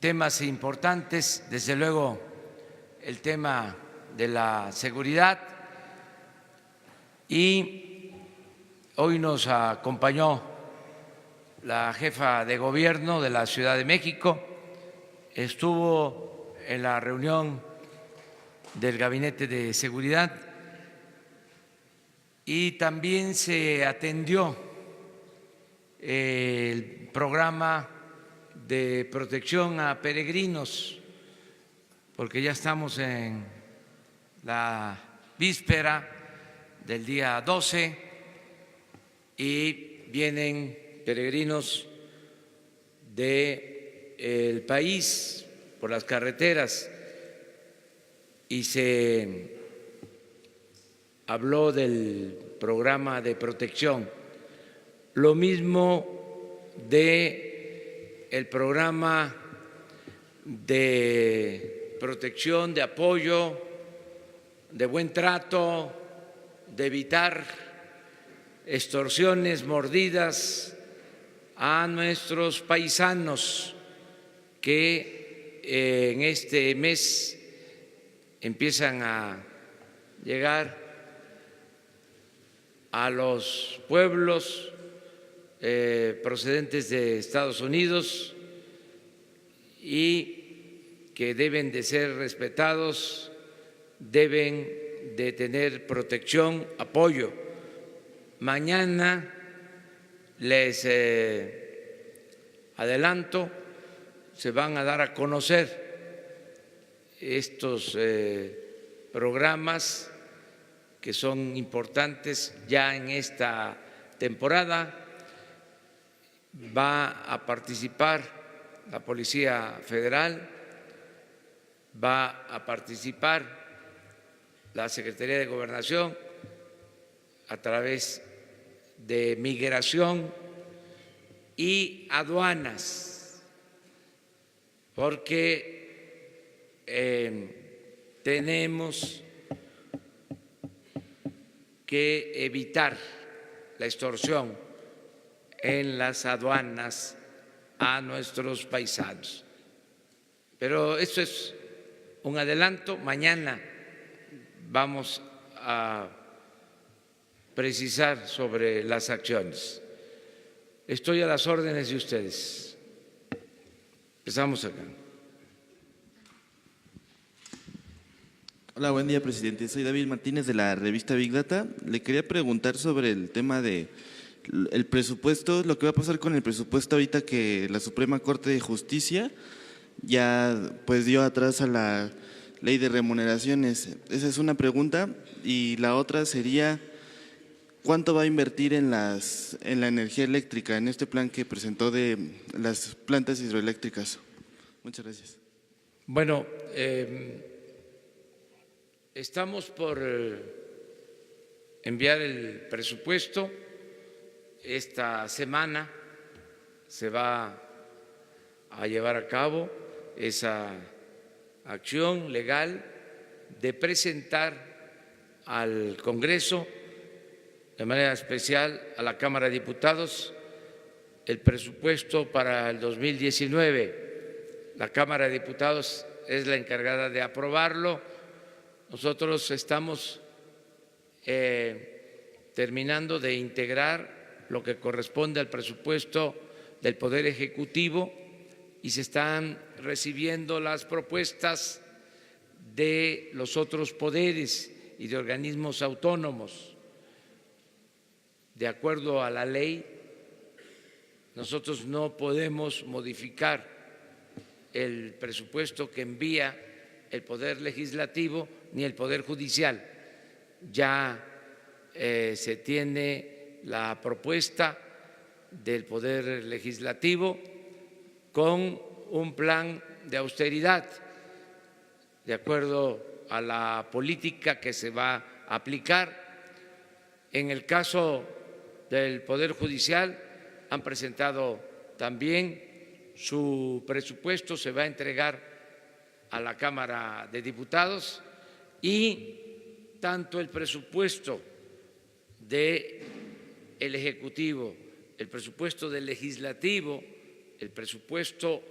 temas importantes, desde luego el tema de la seguridad, y hoy nos acompañó la jefa de gobierno de la Ciudad de México, estuvo en la reunión del Gabinete de Seguridad y también se atendió el programa de protección a peregrinos, porque ya estamos en la víspera del día 12 y vienen peregrinos del país por las carreteras y se habló del programa de protección, lo mismo de el programa de protección, de apoyo, de buen trato, de evitar extorsiones, mordidas a nuestros paisanos que en este mes empiezan a llegar a los pueblos procedentes de Estados Unidos y que deben de ser respetados, deben de tener protección, apoyo. Mañana les adelanto, se van a dar a conocer estos programas que son importantes ya en esta temporada. Va a participar la Policía Federal, va a participar la Secretaría de Gobernación a través de Migración y Aduanas, porque tenemos que evitar la extorsión en las aduanas a nuestros paisanos. Pero esto es un adelanto. Mañana vamos a precisar sobre las acciones. Estoy a las órdenes de ustedes. Empezamos acá. Hola, buen día, presidente. Soy David Martínez de la revista Big Data. Le quería preguntar sobre el tema de el presupuesto, lo que va a pasar con el presupuesto ahorita que la Suprema Corte de Justicia ya pues dio atrás a la ley de remuneraciones. Esa es una pregunta. Y la otra sería, ¿cuánto va a invertir en la energía eléctrica, en este plan que presentó de las plantas hidroeléctricas? Muchas gracias. Bueno, estamos por enviar el presupuesto. Esta semana se va a llevar a cabo esa acción legal de presentar al Congreso, de manera especial a la Cámara de Diputados, el presupuesto para el 2019. La Cámara de Diputados es la encargada de aprobarlo. Nosotros estamos terminando de integrar lo que corresponde al presupuesto del Poder Ejecutivo y se están recibiendo las propuestas de los otros poderes y de organismos autónomos. De acuerdo a la ley, nosotros no podemos modificar el presupuesto que envía el Poder Legislativo ni el Poder Judicial. Ya se tiene la propuesta del Poder Legislativo con un plan de austeridad de acuerdo a la política que se va a aplicar. En el caso del Poder Judicial han presentado también su presupuesto, se va a entregar a la Cámara de Diputados, y tanto el presupuesto del Ejecutivo, el presupuesto del Legislativo, el presupuesto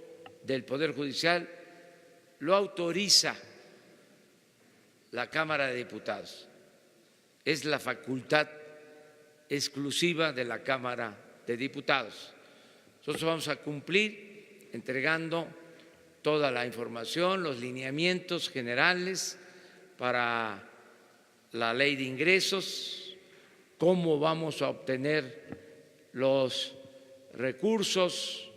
del Poder Judicial lo autoriza la Cámara de Diputados. Es la facultad exclusiva de la Cámara de Diputados. Nosotros vamos a cumplir entregando toda la información, los lineamientos generales para la ley de ingresos, cómo vamos a obtener los recursos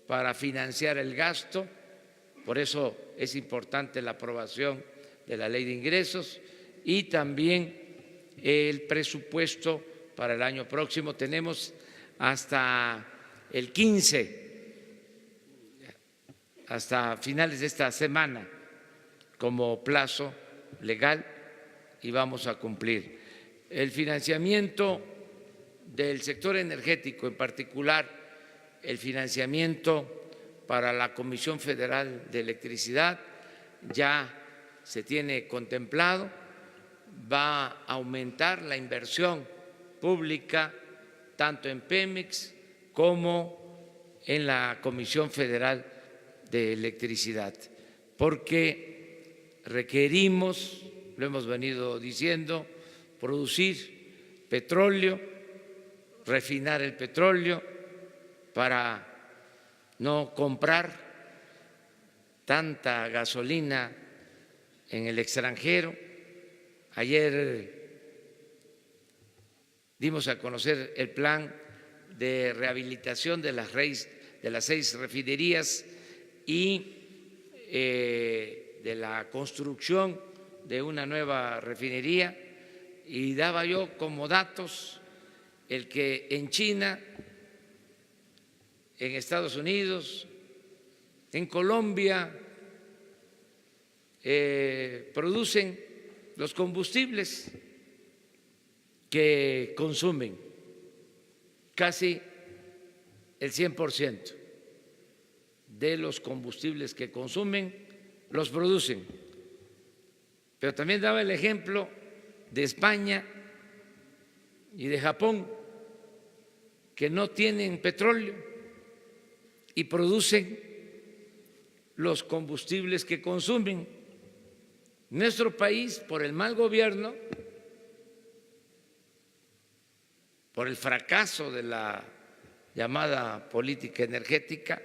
para financiar el gasto. Por eso es importante la aprobación de la ley de ingresos y también el presupuesto para el año próximo. Tenemos hasta el 15, hasta finales de esta semana, como plazo legal y vamos a cumplir. El financiamiento del sector energético, en particular el financiamiento para la Comisión Federal de Electricidad, ya se tiene contemplado, va a aumentar la inversión pública tanto en Pemex como en la Comisión Federal de Electricidad, porque requerimos, lo hemos venido diciendo, producir petróleo, refinar el petróleo para no comprar tanta gasolina en el extranjero. Ayer dimos a conocer el plan de rehabilitación de las 6 refinerías y de la construcción de una nueva refinería, y daba yo como datos el que en China, en Estados Unidos, en Colombia producen los combustibles que consumen, casi el 100% de los combustibles que consumen los producen. Pero también daba el ejemplo de España y de Japón, que no tienen petróleo y producen los combustibles que consumen. Nuestro país, por el mal gobierno, por el fracaso de la llamada política energética,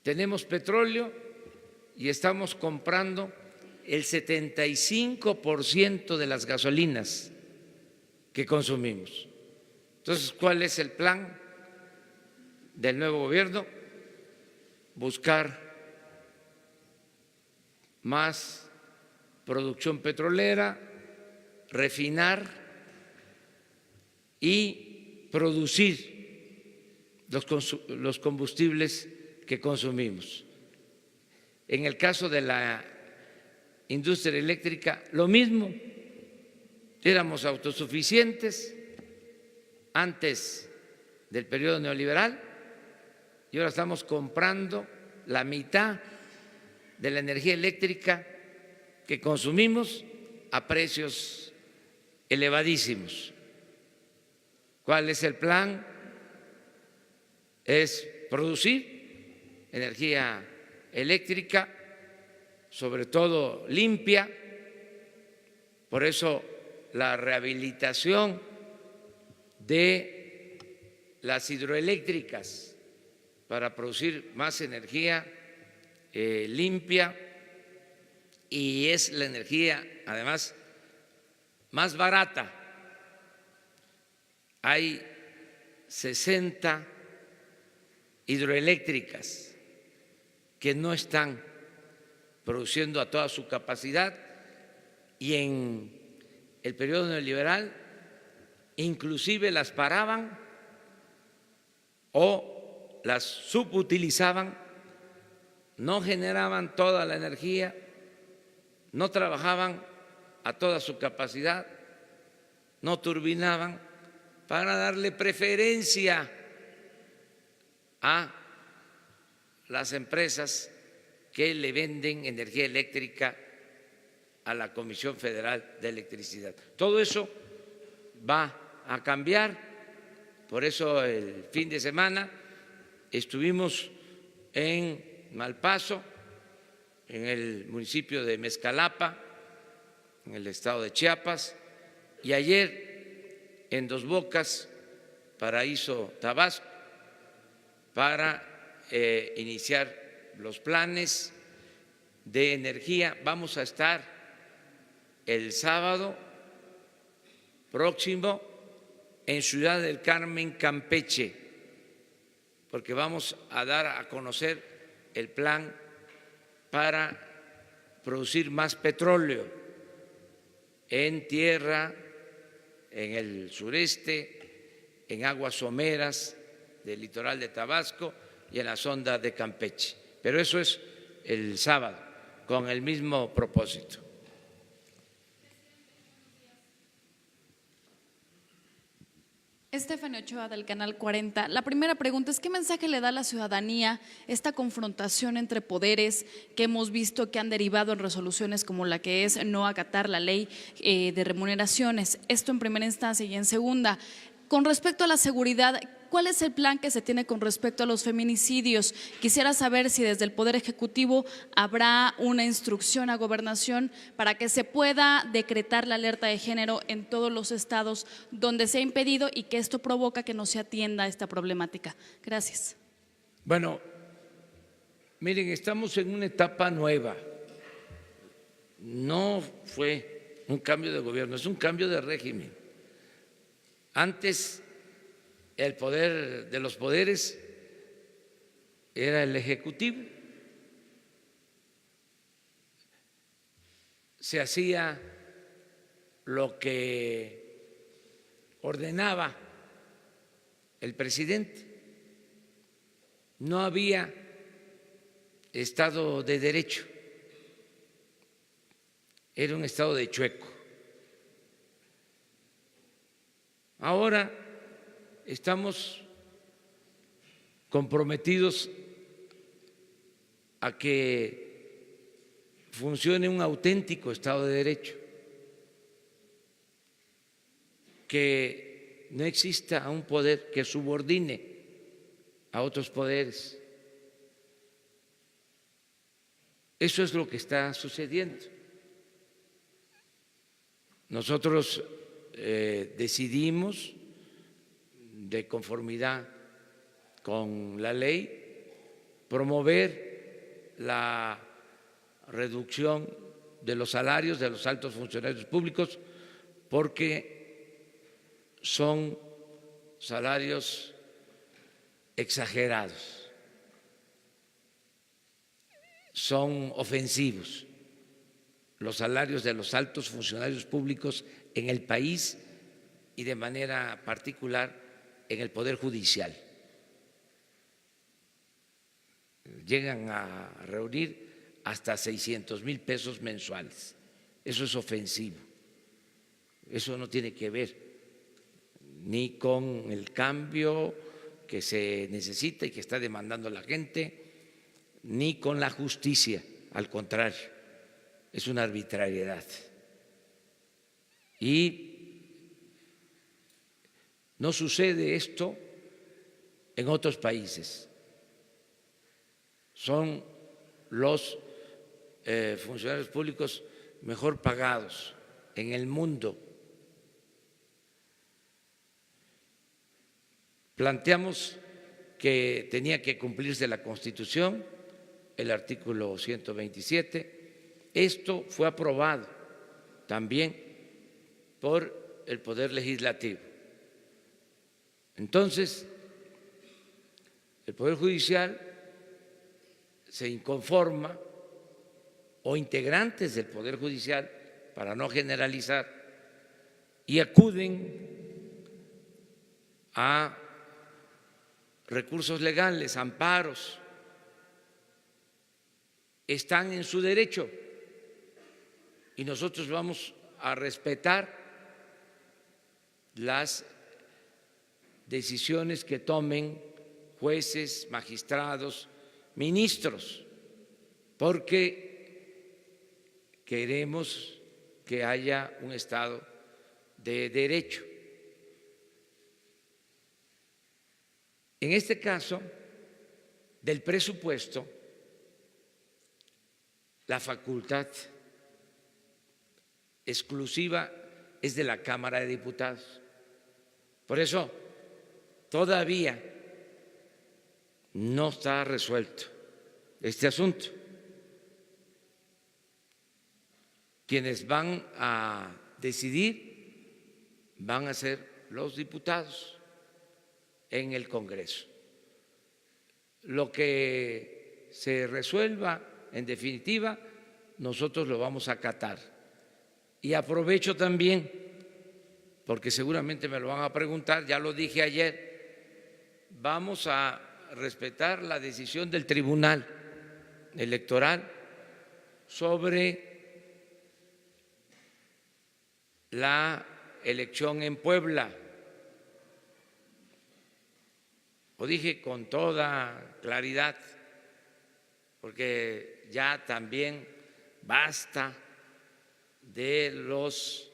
tenemos petróleo y estamos comprando el 75% de las gasolinas que consumimos. Entonces, ¿cuál es el plan del nuevo gobierno? Buscar más producción petrolera, refinar y producir los combustibles que consumimos. En el caso de la industria eléctrica, lo mismo. Éramos autosuficientes antes del periodo neoliberal y ahora estamos comprando la mitad de la energía eléctrica que consumimos a precios elevadísimos. ¿Cuál es el plan? Es producir energía eléctrica, sobre todo limpia. Por eso la rehabilitación de las hidroeléctricas para producir más energía limpia, y es la energía además más barata. Hay 60 hidroeléctricas que no están produciendo a toda su capacidad, y en el periodo neoliberal inclusive las paraban o las subutilizaban, no generaban toda la energía, no trabajaban a toda su capacidad, no turbinaban, para darle preferencia a las empresas que le venden energía eléctrica a la Comisión Federal de Electricidad. Todo eso va a cambiar. Por eso el fin de semana estuvimos en Malpaso, en el municipio de Mezcalapa, en el estado de Chiapas, y ayer en Dos Bocas, Paraíso, Tabasco, para iniciar los planes de energía. Vamos a estar el sábado próximo en Ciudad del Carmen, Campeche, porque vamos a dar a conocer el plan para producir más petróleo en tierra, en el sureste, en aguas someras del litoral de Tabasco y en la sonda de Campeche. Pero eso es el sábado, con el mismo propósito. Estefanía Ochoa, del Canal 40. La primera pregunta es: ¿qué mensaje le da a la ciudadanía esta confrontación entre poderes que hemos visto que han derivado en resoluciones como la que es no acatar la ley de remuneraciones? Esto en primera instancia. Y en segunda, con respecto a la seguridad, ¿cuál es el plan que se tiene con respecto a los feminicidios? Quisiera saber si desde el Poder Ejecutivo habrá una instrucción a Gobernación para que se pueda decretar la alerta de género en todos los estados donde se ha impedido y que esto provoca que no se atienda esta problemática. Gracias. Bueno, miren, estamos en una etapa nueva. No fue un cambio de gobierno, es un cambio de régimen. Antes el poder de los poderes era el Ejecutivo. Se hacía lo que ordenaba el presidente. No había Estado de Derecho. Era un Estado de chueco. Ahora estamos comprometidos a que funcione un auténtico Estado de Derecho, que no exista un poder que subordine a otros poderes. Eso es lo que está sucediendo. Nosotros decidimos, de conformidad con la ley, promover la reducción de los salarios de los altos funcionarios públicos, porque son salarios exagerados, son ofensivos los salarios de los altos funcionarios públicos en el país y de manera particular en el Poder Judicial. Llegan a reunir hasta 600,000 pesos mensuales. Eso es ofensivo. Eso no tiene que ver ni con el cambio que se necesita y que está demandando la gente, ni con la justicia. Al contrario, es una arbitrariedad. Y no sucede esto en otros países. Son los funcionarios públicos mejor pagados en el mundo. Planteamos que tenía que cumplirse la Constitución, el artículo 127. Esto fue aprobado también por el Poder Legislativo. Entonces, el Poder Judicial se inconforma, o integrantes del Poder Judicial, para no generalizar, y acuden a recursos legales, amparos. Están en su derecho y nosotros vamos a respetar las decisiones que tomen jueces, magistrados, ministros, porque queremos que haya un Estado de derecho. En este caso, del presupuesto, la facultad exclusiva es de la Cámara de Diputados. Por eso todavía no está resuelto este asunto. Quienes van a decidir van a ser los diputados en el Congreso. Lo que se resuelva, en definitiva, nosotros lo vamos a acatar. Y aprovecho también, porque seguramente me lo van a preguntar, ya lo dije ayer, vamos a respetar la decisión del Tribunal Electoral sobre la elección en Puebla. Lo dije con toda claridad, porque ya también basta de los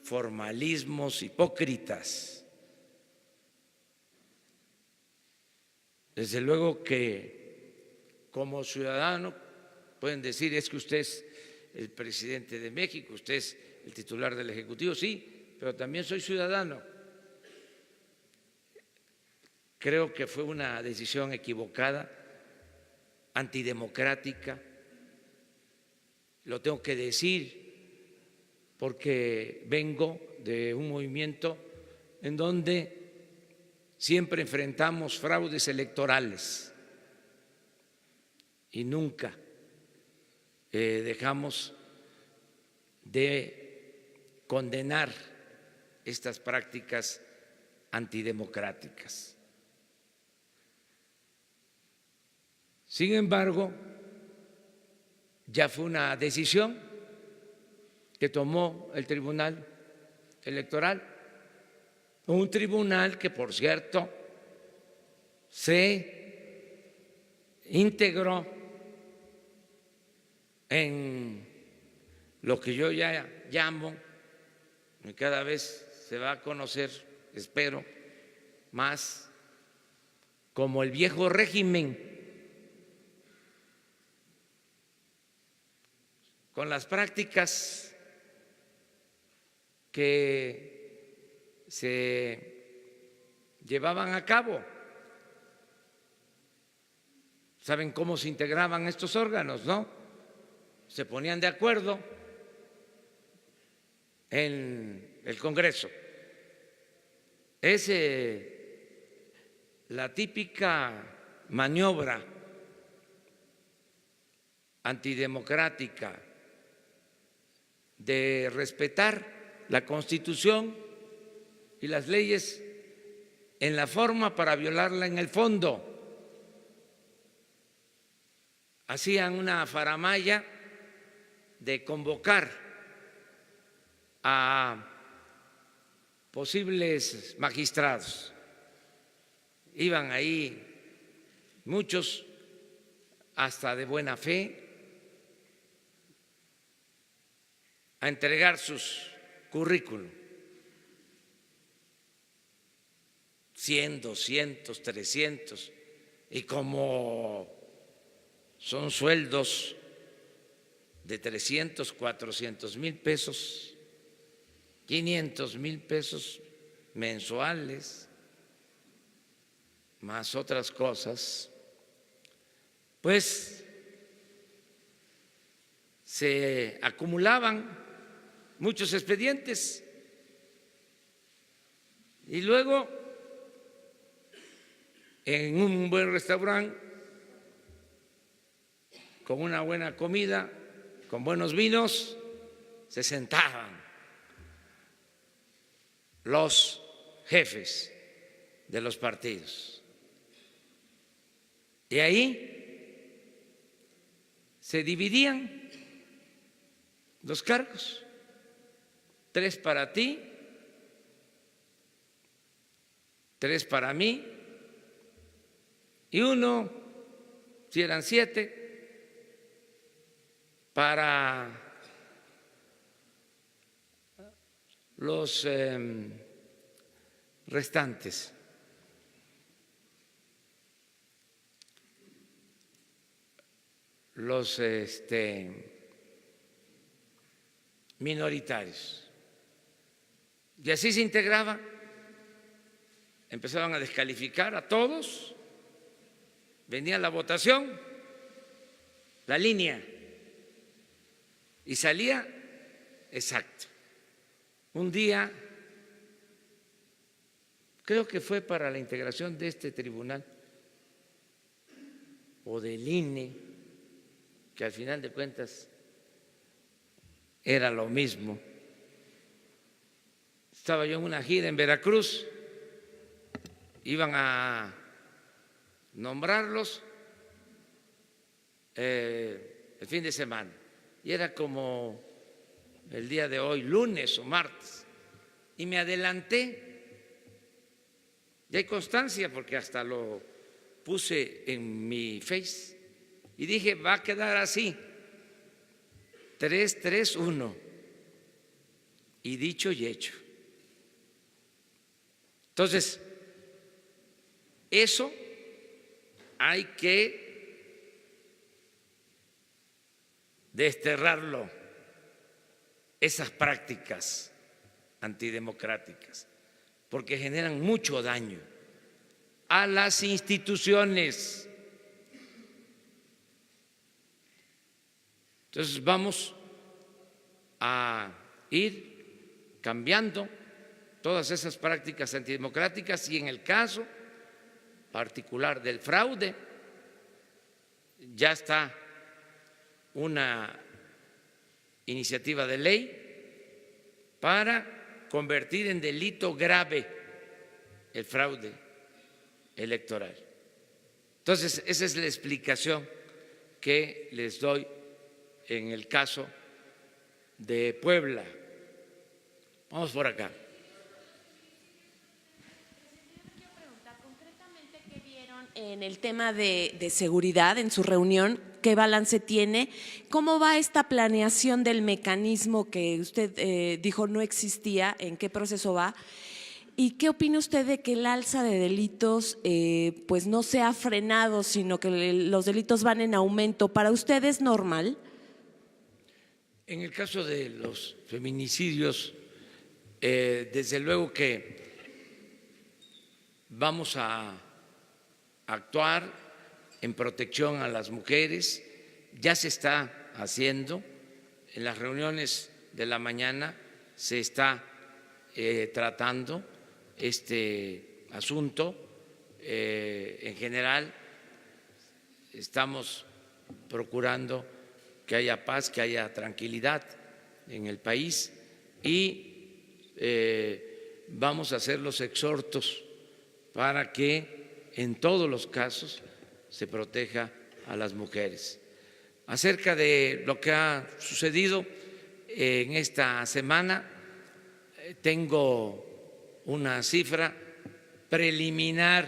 formalismos hipócritas. Desde luego que como ciudadano pueden decir, es que usted es el presidente de México, usted es el titular del Ejecutivo, sí, pero también soy ciudadano. Creo que fue una decisión equivocada, antidemocrática, lo tengo que decir porque vengo de un movimiento en donde siempre enfrentamos fraudes electorales y nunca dejamos de condenar estas prácticas antidemocráticas. Sin embargo, ya fue una decisión que tomó el Tribunal Electoral, un tribunal que, por cierto, se integró en lo que yo ya llamo, y cada vez se va a conocer, espero, más como el viejo régimen, con las prácticas que se llevaban a cabo. ¿Saben cómo se integraban estos órganos, no? Se ponían de acuerdo en el Congreso. Es la típica maniobra antidemocrática de respetar la Constitución y las leyes en la forma para violarla en el fondo. Hacían una faramalla de convocar a posibles magistrados. Iban ahí muchos hasta de buena fe a entregar sus currículum, 100, 200, 300, y como son sueldos de 300, 400 mil pesos, 500 mil pesos mensuales, más otras cosas, pues se acumulaban muchos expedientes y luego en un buen restaurante, con una buena comida, con buenos vinos, se sentaban los jefes de los partidos. Y ahí se dividían los cargos, 3 para ti, 3 para mí, y 1, si eran 7, para los restantes. los minoritarios. Y así se integraba. Empezaban a descalificar a todos. Venía la votación, la línea, y salía exacto. Un día, creo que fue para la integración de este tribunal o del INE, que al final de cuentas era lo mismo. Estaba yo en una gira en Veracruz, iban a nombrarlos el fin de semana, y era como el día de hoy, lunes o martes, y me adelanté, y hay constancia porque hasta lo puse en mi Face, y dije, va a quedar así, 3-3-1, y dicho y hecho. Entonces, eso hay que desterrarlo, esas prácticas antidemocráticas, porque generan mucho daño a las instituciones. Entonces vamos a ir cambiando todas esas prácticas antidemocráticas, y en el caso particular del fraude ya está una iniciativa de ley para convertir en delito grave el fraude electoral. Entonces, esa es la explicación que les doy en el caso de Puebla. Vamos por acá. En el tema de seguridad, en su reunión, ¿qué balance tiene? ¿Cómo va esta planeación del mecanismo que usted dijo no existía? ¿En qué proceso va? ¿Y qué opina usted de que el alza de delitos pues no se ha frenado, sino que los delitos van en aumento? ¿Para usted es normal? En el caso de los feminicidios, desde luego que vamos a actuar en protección a las mujeres. Ya se está haciendo, en las reuniones de la mañana se está tratando este asunto. En general estamos procurando que haya paz, que haya tranquilidad en el país, y vamos a hacer los exhortos para que en todos los casos se proteja a las mujeres. Acerca de lo que ha sucedido en esta semana, tengo una cifra preliminar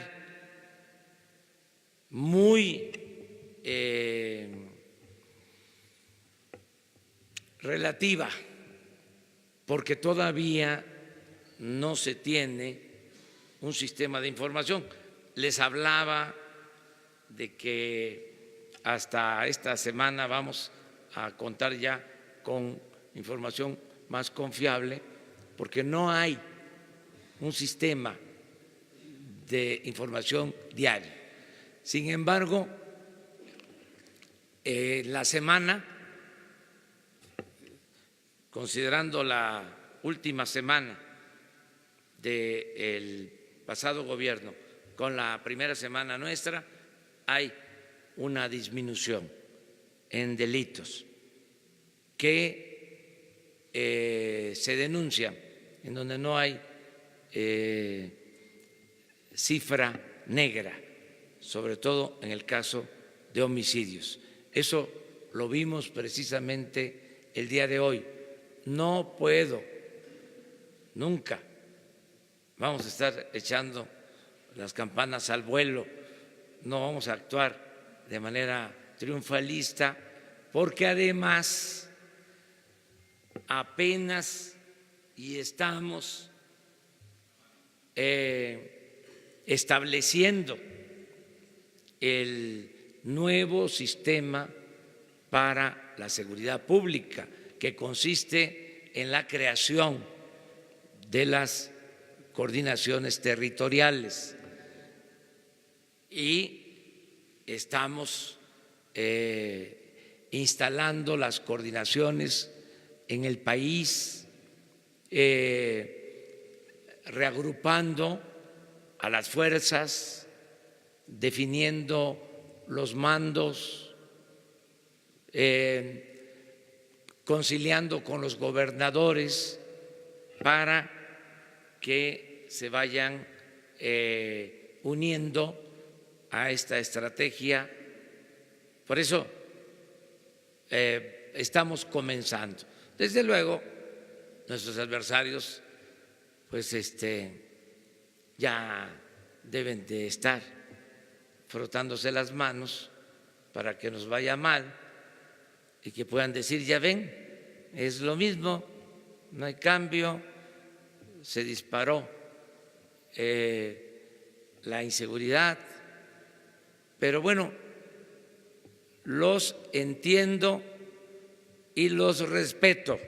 muy relativa, porque todavía no se tiene un sistema de información. Les hablaba de que hasta esta semana vamos a contar ya con información más confiable, porque no hay un sistema de información diario. Sin embargo, la semana, considerando la última semana del pasado gobierno con la primera semana nuestra, hay una disminución en delitos que se denuncian, en donde no hay cifra negra, sobre todo en el caso de homicidios. Eso lo vimos precisamente el día de hoy. No puedo, nunca vamos a estar echando las campanas al vuelo, no vamos a actuar de manera triunfalista, porque además apenas y estamos estableciendo el nuevo sistema para la seguridad pública, que consiste en la creación de las coordinaciones territoriales. Y estamos instalando las coordinaciones en el país, reagrupando a las fuerzas, definiendo los mandos, conciliando con los gobernadores para que se vayan uniendo a esta estrategia. Por eso estamos comenzando. Desde luego, nuestros adversarios pues ya deben de estar frotándose las manos para que nos vaya mal y que puedan decir, ya ven, es lo mismo, no hay cambio, se disparó la inseguridad, pero bueno, los entiendo y los respeto,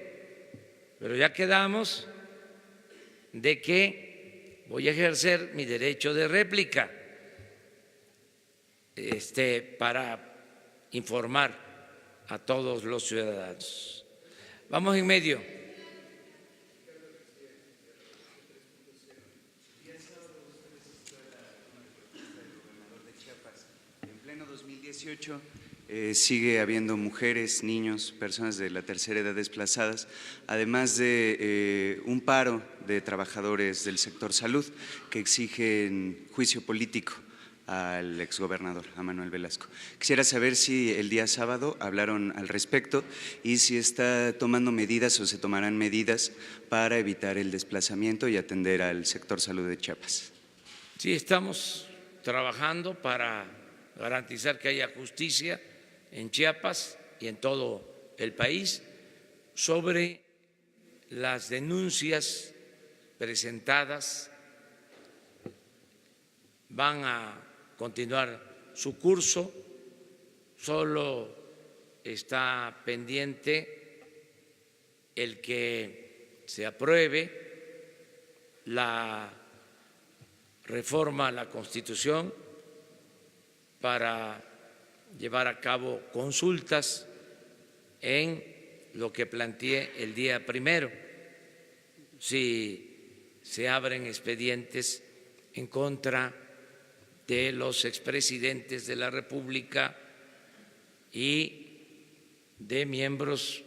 pero ya quedamos de que voy a ejercer mi derecho de réplica para informar a todos los ciudadanos. Vamos en medio. En pleno 2018 sigue habiendo mujeres, niños, personas de la tercera edad desplazadas, además de un paro de trabajadores del sector salud que exigen juicio político al exgobernador, a Manuel Velasco. Quisiera saber si el día sábado hablaron al respecto y si está tomando medidas o se tomarán medidas para evitar el desplazamiento y atender al sector salud de Chiapas. Sí, estamos trabajando para garantizar que haya justicia en Chiapas y en todo el país sobre las denuncias presentadas. Van a continuar su curso, solo está pendiente el que se apruebe la reforma a la Constitución para llevar a cabo consultas en lo que planteé el día primero, si se abren expedientes en contra de los expresidentes de la República y de miembros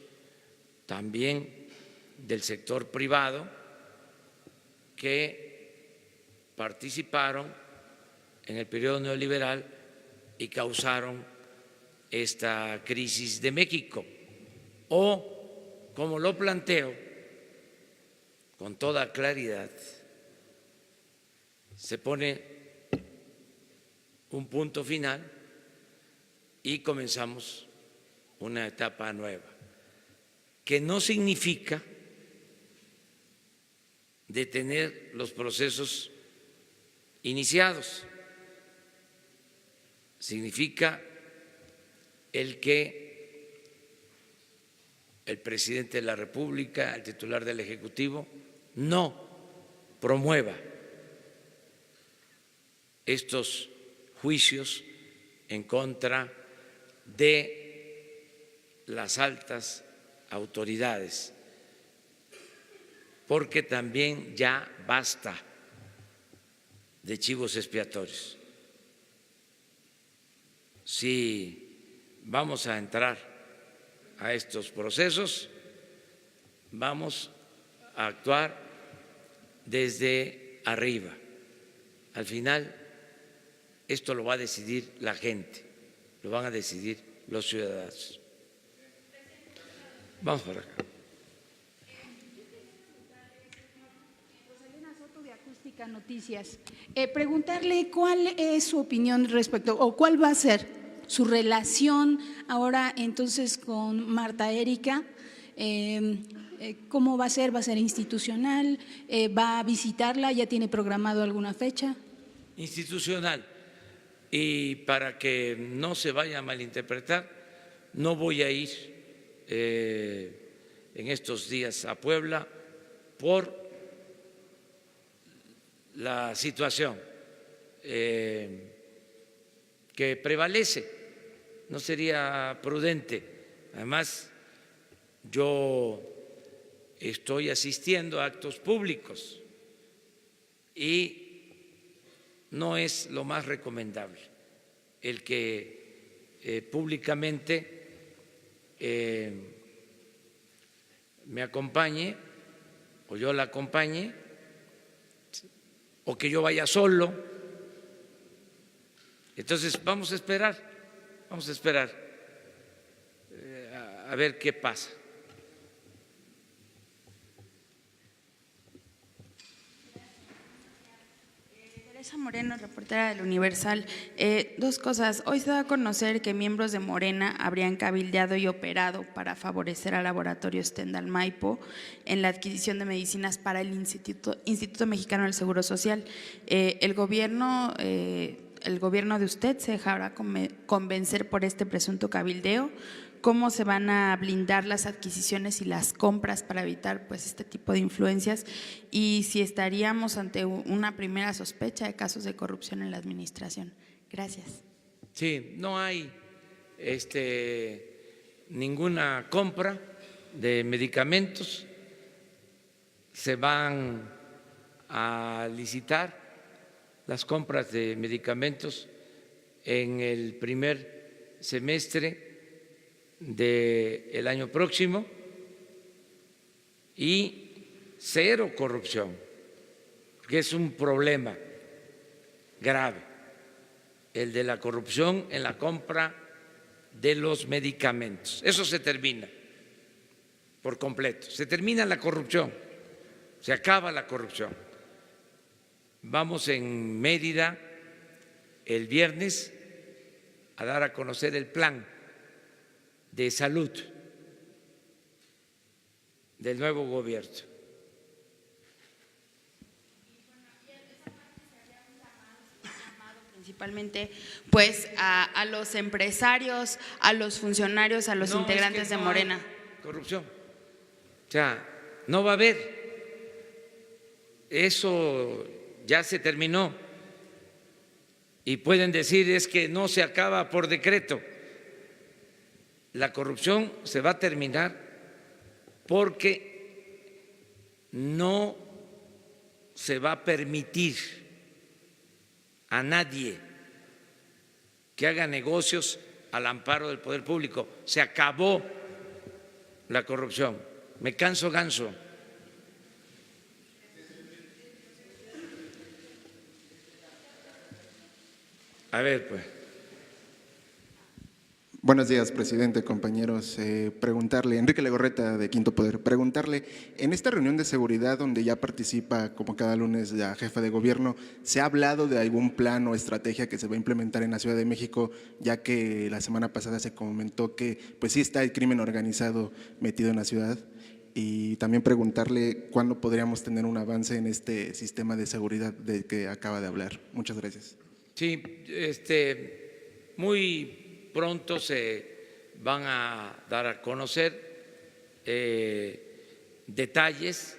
también del sector privado que participaron en el periodo neoliberal y causaron esta crisis de México. O, como lo planteo con toda claridad, se pone un punto final y comenzamos una etapa nueva, que no significa detener los procesos iniciados, significa el que el presidente de la República, el titular del Ejecutivo, no promueva estos juicios en contra de las altas autoridades, porque también ya basta de chivos expiatorios. Si vamos a entrar a estos procesos, vamos a actuar desde arriba. Al final, esto lo va a decidir la gente, lo van a decidir los ciudadanos. Vamos por acá. Rosalena Soto, de Acústica Noticias. Preguntarle cuál es su opinión respecto, o cuál va a ser su relación ahora entonces con Marta Erika. ¿Cómo va a ser? ¿Va a ser institucional? ¿Va a visitarla? ¿Ya tiene programado alguna fecha? Institucional. Y para que no se vaya a malinterpretar, No voy a ir en estos días a Puebla por la situación que prevalece. No sería prudente. Además, yo estoy asistiendo a actos públicos y no es lo más recomendable el que públicamente me acompañe o yo la acompañe o que yo vaya solo. Entonces vamos a esperar a ver qué pasa. Teresa Moreno, reportera del Universal. Dos cosas. Hoy se da a conocer que miembros de Morena habrían cabildeado y operado para favorecer al laboratorio Stendhal Maipo en la adquisición de medicinas para el Instituto Mexicano del Seguro Social. El gobierno de usted se dejará convencer por este presunto cabildeo. ¿Cómo se van a blindar las adquisiciones y las compras para evitar pues este tipo de influencias? Y si estaríamos ante una primera sospecha de casos de corrupción en la administración. Gracias. Sí, no hay ninguna compra de medicamentos. Se van a licitar las compras de medicamentos en el primer semestre del año próximo y cero corrupción, que es un problema grave, el de la corrupción en la compra de los medicamentos. Eso se termina por completo, se termina la corrupción, se acaba la corrupción. Vamos en Mérida el viernes a dar a conocer el plan de salud del nuevo gobierno. Principalmente pues a los empresarios, a los funcionarios, a los integrantes de Morena. Corrupción. O sea, no va a haber. Eso ya se terminó. Y pueden decir es que no se acaba por decreto. La corrupción se va a terminar porque no se va a permitir a nadie que haga negocios al amparo del poder público. Se acabó la corrupción. Me canso ganso. A ver, pues. Buenos días, presidente, compañeros. Preguntarle, Enrique Legorreta, de Quinto Poder, preguntarle, en esta reunión de seguridad donde ya participa como cada lunes la jefa de gobierno, ¿se ha hablado de algún plan o estrategia que se va a implementar en la Ciudad de México, ya que la semana pasada se comentó que pues sí está el crimen organizado metido en la ciudad? Y también preguntarle cuándo podríamos tener un avance en este sistema de seguridad del que acaba de hablar. Muchas gracias. Sí, muy pronto se van a dar a conocer detalles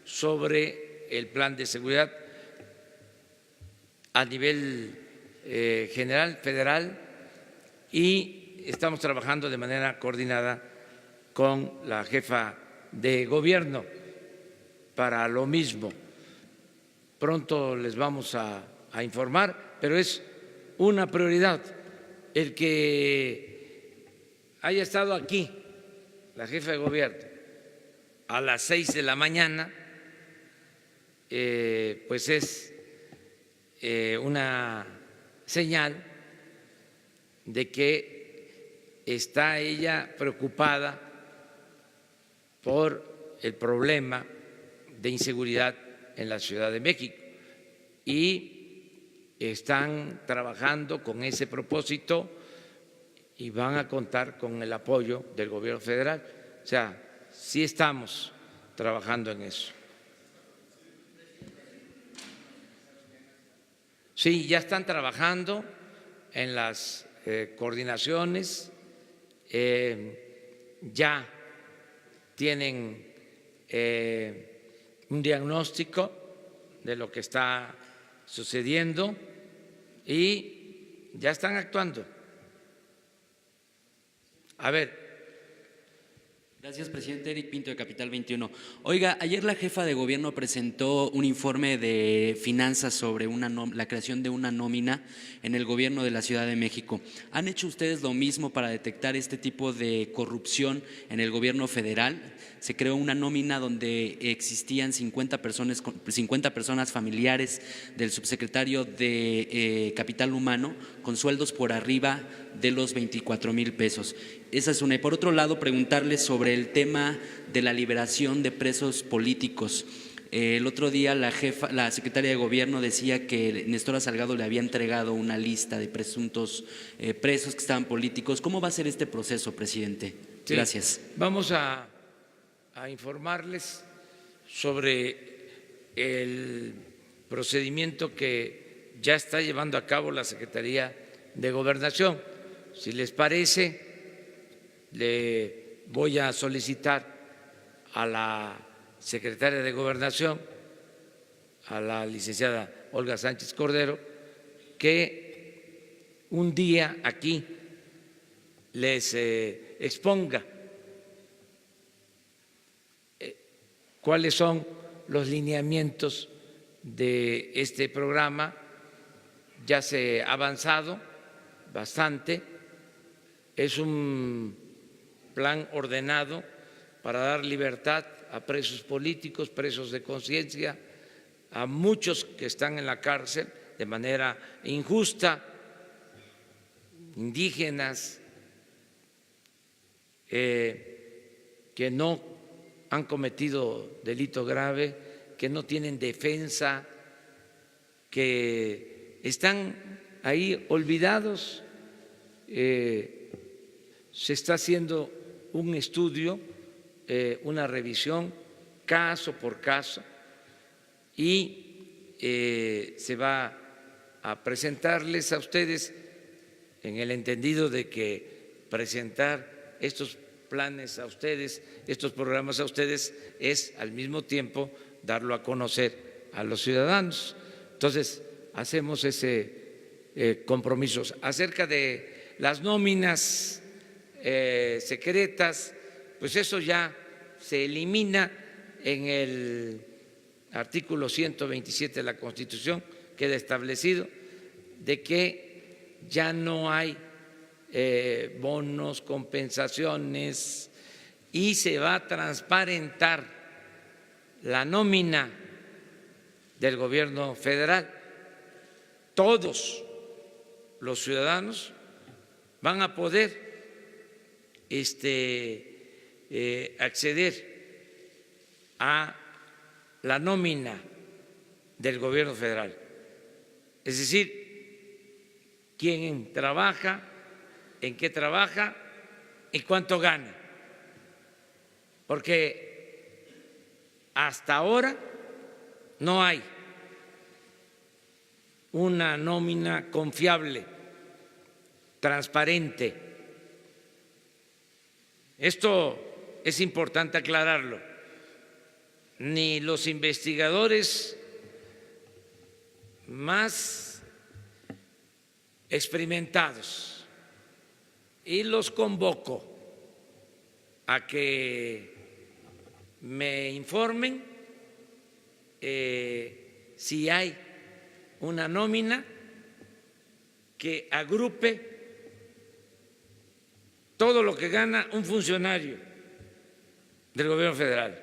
sobre el plan de seguridad a nivel general, federal, y estamos trabajando de manera coordinada con la jefa de gobierno para lo mismo. Pronto les vamos a informar, pero es una prioridad. El que haya estado aquí la jefa de gobierno a las 6 de la mañana, pues es una señal de que está ella preocupada por el problema de inseguridad en la Ciudad de México y están trabajando con ese propósito y van a contar con el apoyo del gobierno federal. O sea, sí estamos trabajando en eso. Sí, ya están trabajando en las coordinaciones ya tienen un diagnóstico de lo que está sucediendo y ya están actuando. A ver. Gracias, presidente. Eric Pinto, de Capital 21. Oiga, ayer la jefa de gobierno presentó un informe de finanzas sobre la creación de una nómina en el gobierno de la Ciudad de México. ¿Han hecho ustedes lo mismo para detectar este tipo de corrupción en el gobierno federal? Se creó una nómina donde existían 50 personas familiares del subsecretario de Capital Humano con sueldos por arriba de los 24,000 pesos. Esa es una. Y por otro lado, preguntarles sobre el tema de la liberación de presos políticos. El otro día la secretaria de Gobierno decía que Nestora Salgado le había entregado una lista de presuntos presos que estaban políticos. ¿Cómo va a ser este proceso, presidente? Sí, gracias. Vamos a informarles sobre el procedimiento que ya está llevando a cabo la Secretaría de Gobernación. Si les parece, le voy a solicitar a la secretaria de Gobernación, a la licenciada Olga Sánchez Cordero, que un día aquí les exponga cuáles son los lineamientos de este programa. Ya se ha avanzado bastante, es un plan ordenado para dar libertad a presos políticos, presos de conciencia, a muchos que están en la cárcel de manera injusta, indígenas, que no han cometido delito grave, que no tienen defensa, que están ahí olvidados. Se está haciendo un estudio, una revisión caso por caso y se va a presentarles a ustedes en el entendido de que presentar estos planes a ustedes, estos programas a ustedes, es al mismo tiempo darlo a conocer a los ciudadanos. Entonces, hacemos ese compromiso. Acerca de las nóminas secretas, pues eso ya se elimina en el artículo 127 de la Constitución, queda establecido de que ya no hay bonos, compensaciones, y se va a transparentar la nómina del gobierno federal. Todos los ciudadanos van a poder acceder a la nómina del gobierno federal. Es decir, quién trabaja, en qué trabaja y cuánto gana. Porque hasta ahora no hay una nómina confiable, transparente. Esto es importante aclararlo. Ni los investigadores más experimentados, y los convoco a que me informen si hay una nómina que agrupe todo lo que gana un funcionario del gobierno federal.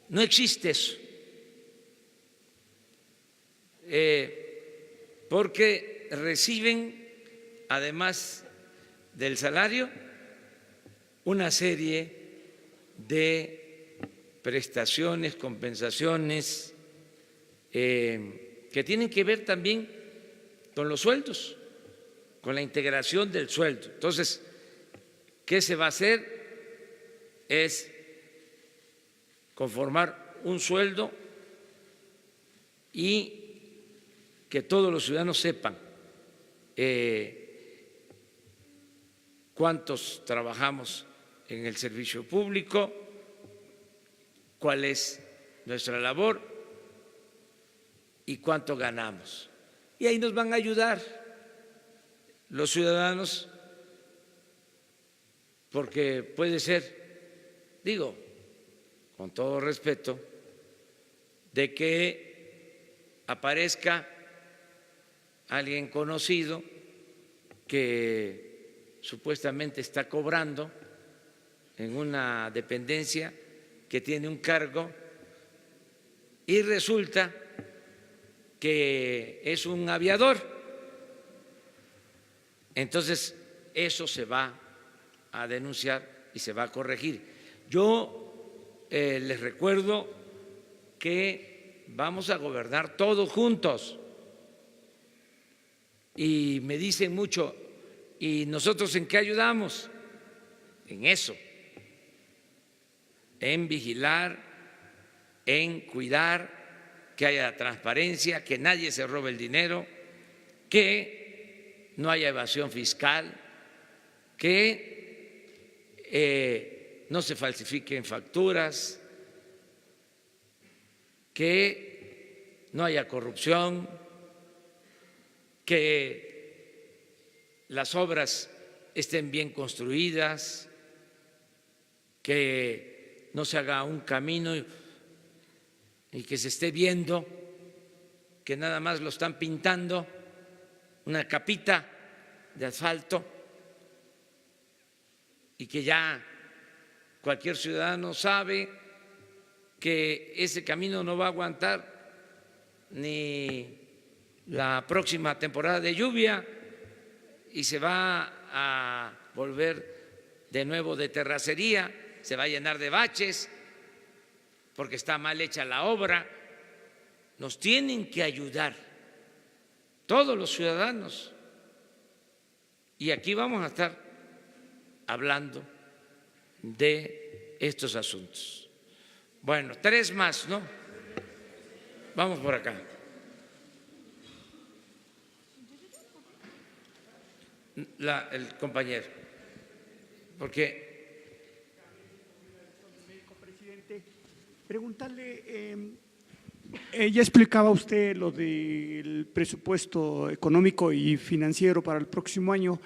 No existe eso, porque reciben, además del salario, una serie de prestaciones, compensaciones, que tienen que ver también con los sueldos, con la integración del sueldo. Entonces, ¿qué se va a hacer? Es conformar un sueldo y que todos los ciudadanos sepan cuántos trabajamos en el servicio público, cuál es nuestra labor y cuánto ganamos. Y ahí nos van a ayudar los ciudadanos, porque puede ser, digo, con todo respeto, de que aparezca alguien conocido que supuestamente está cobrando en una dependencia, que tiene un cargo, y resulta que es un aviador. Entonces, eso se va a denunciar y se va a corregir. Yo les recuerdo que vamos a gobernar todos juntos. Y me dicen mucho, ¿y nosotros en qué ayudamos? En eso, en vigilar, en cuidar que haya transparencia, que nadie se robe el dinero, que no haya evasión fiscal, que no se falsifiquen facturas, que no haya corrupción, que las obras estén bien construidas, que no se haga un camino y que se esté viendo que nada más lo están pintando, una capita de asfalto, y que ya cualquier ciudadano sabe que ese camino no va a aguantar ni la próxima temporada de lluvia y se va a volver de nuevo de terracería, se va a llenar de baches porque está mal hecha la obra. Nos tienen que ayudar todos los ciudadanos y aquí vamos a estar hablando de estos asuntos. Bueno, 3 más, ¿no? Vamos por acá. El compañero, porque presidente, preguntarle, ya explicaba usted lo del presupuesto económico y financiero para el próximo año,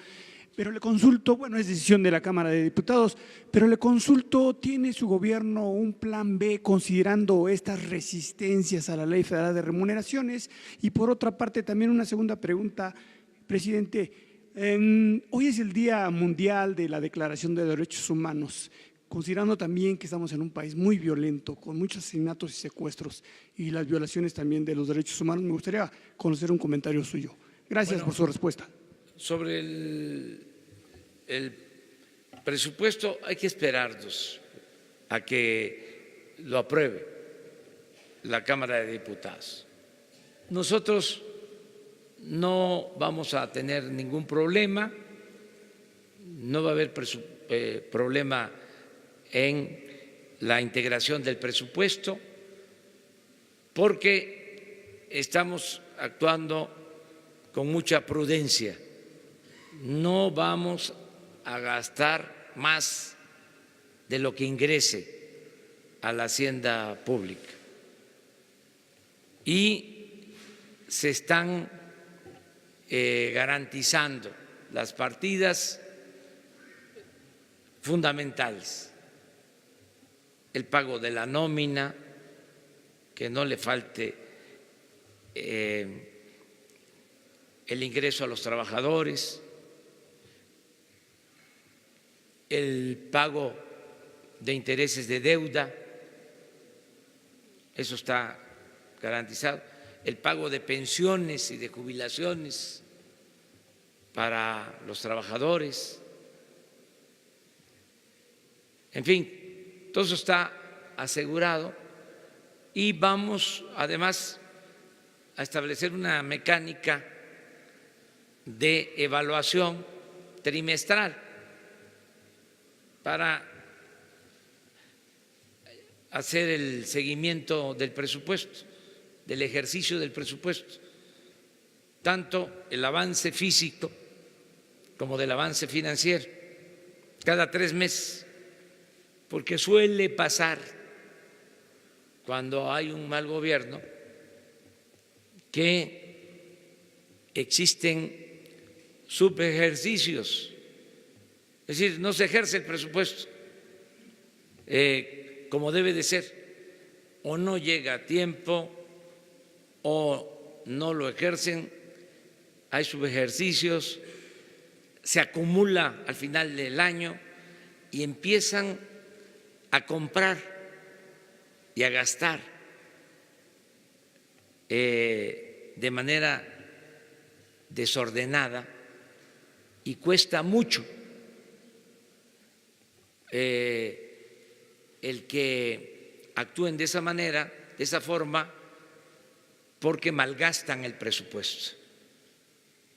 pero le consulto, bueno, es decisión de la Cámara de Diputados, pero le consulto, ¿tiene su gobierno un plan B considerando estas resistencias a la Ley Federal de Remuneraciones? Y por otra parte, también una segunda pregunta, presidente. Hoy es el Día Mundial de la Declaración de Derechos Humanos, considerando también que estamos en un país muy violento, con muchos asesinatos y secuestros y las violaciones también de los derechos humanos. Me gustaría conocer un comentario suyo. Gracias por su respuesta. Sobre el presupuesto hay que esperarnos a que lo apruebe la Cámara de Diputados. Nosotros no vamos a tener ningún problema, no va a haber problema en la integración del presupuesto, porque estamos actuando con mucha prudencia. No vamos a gastar más de lo que ingrese a la hacienda pública. Y se están garantizando las partidas fundamentales, el pago de la nómina, que no le falte el ingreso a los trabajadores, el pago de intereses de deuda, eso está garantizado, el pago de pensiones y de jubilaciones para los trabajadores, en fin, todo eso está asegurado y vamos además a establecer una mecánica de evaluación trimestral para hacer el seguimiento del presupuesto, del ejercicio del presupuesto, tanto el avance físico como del avance financiero. cada 3 meses, porque suele pasar cuando hay un mal gobierno que existen subejercicios, es decir, no se ejerce el presupuesto como debe de ser, o no llega a tiempo, o no lo ejercen, hay subejercicios, se acumula al final del año y empiezan a comprar y a gastar de manera desordenada y cuesta mucho el que actúen de esa manera, de esa forma, porque malgastan el presupuesto.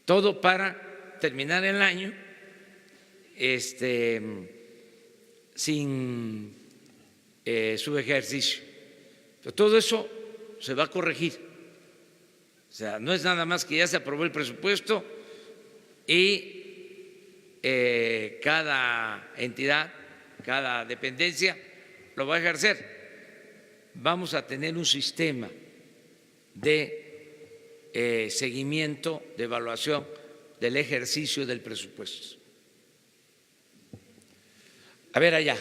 Todo para terminar el año sin subejercicio. Pero todo eso se va a corregir. O sea, no es nada más que ya se aprobó el presupuesto y cada entidad, cada dependencia lo va a ejercer. Vamos a tener un sistema de seguimiento, de evaluación del ejercicio del presupuesto. A ver allá.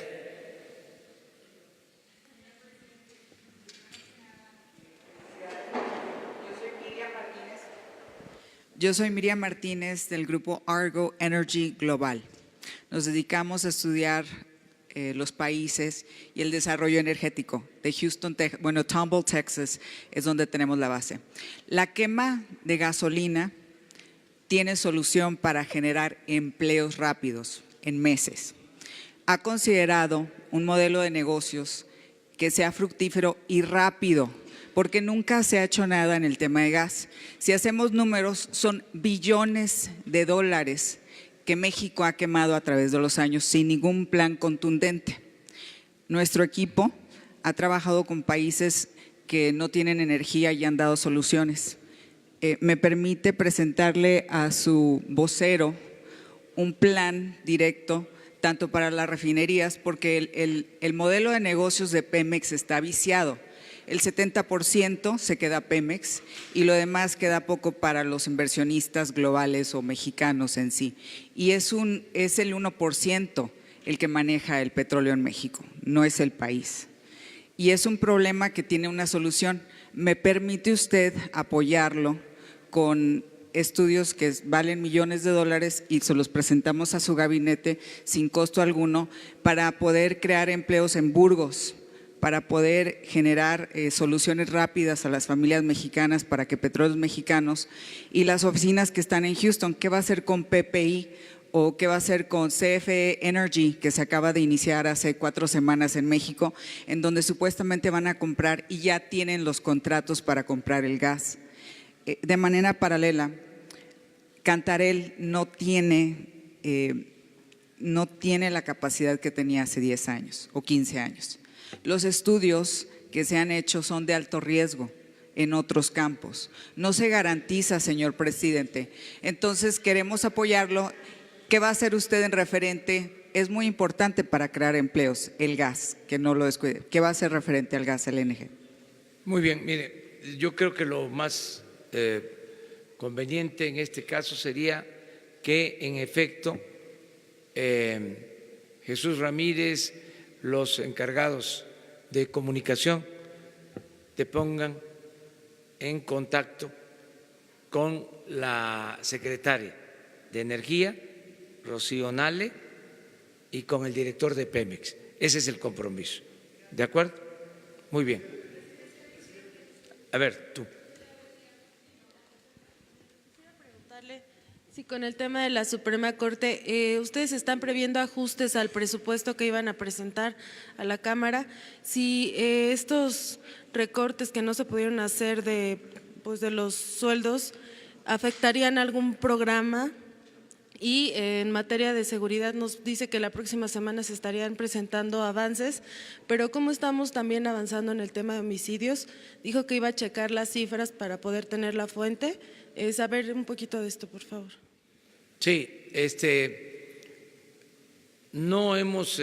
Yo soy Miriam Martínez del grupo Argo Energy Global. Nos dedicamos a estudiar los países y el desarrollo energético de Houston, Tomball, Texas, es donde tenemos la base. La quema de gasolina tiene solución para generar empleos rápidos en meses. Ha considerado un modelo de negocios que sea fructífero y rápido, porque nunca se ha hecho nada en el tema de gas. Si hacemos números, son billones de dólares que México ha quemado a través de los años sin ningún plan contundente. Nuestro equipo ha trabajado con países que no tienen energía y han dado soluciones. Me permite presentarle a su vocero un plan directo tanto para las refinerías, porque el modelo de negocios de Pemex está viciado. El 70% se queda Pemex y lo demás queda poco para los inversionistas globales o mexicanos en sí. Y es el 1% el que maneja el petróleo en México, no es el país. Y es un problema que tiene una solución. ¿Me permite usted apoyarlo con estudios que valen millones de dólares y se los presentamos a su gabinete sin costo alguno para poder crear empleos en Burgos, para poder generar soluciones rápidas a las familias mexicanas para que Petróleos Mexicanos y las oficinas que están en Houston, ¿qué va a hacer con PPI o qué va a hacer con CFE Energy, que se acaba de iniciar hace 4 semanas en México, en donde supuestamente van a comprar y ya tienen los contratos para comprar el gas? De manera paralela, Cantarell no tiene la capacidad que tenía hace 10 años o 15 años. Los estudios que se han hecho son de alto riesgo en otros campos. No se garantiza, señor presidente. Entonces queremos apoyarlo. ¿Qué va a hacer usted en referente? Es muy importante para crear empleos, el gas, que no lo descuide. ¿Qué va a hacer referente al gas LNG? Muy bien, mire, yo creo que lo más conveniente en este caso sería que en efecto Jesús Ramírez, los encargados de comunicación te pongan en contacto con la secretaria de Energía, Rocío Nale, y con el director de Pemex. Ese es el compromiso. ¿De acuerdo? Muy bien. A ver, tú. Sí, con el tema de la Suprema Corte, ustedes están previendo ajustes al presupuesto que iban a presentar a la Cámara. Si estos recortes que no se pudieron hacer de los sueldos afectarían algún programa, y en materia de seguridad nos dice que la próxima semana se estarían presentando avances, pero ¿cómo estamos también avanzando en el tema de homicidios? Dijo que iba a checar las cifras para poder tener la fuente. Saber un poquito de esto, por favor. Sí, no hemos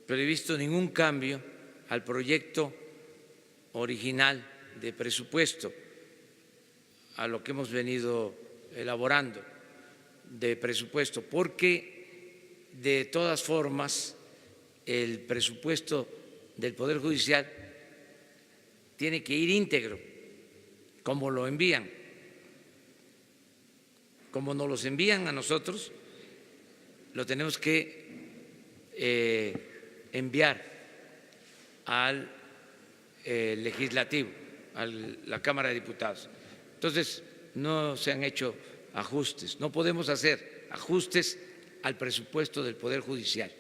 previsto ningún cambio al proyecto original de presupuesto, a lo que hemos venido elaborando de presupuesto, porque de todas formas el presupuesto del Poder Judicial tiene que ir íntegro, como lo envían, como nos los envían a nosotros, lo tenemos que enviar al legislativo, a la Cámara de Diputados. Entonces, no se han hecho ajustes, no podemos hacer ajustes al presupuesto del Poder Judicial.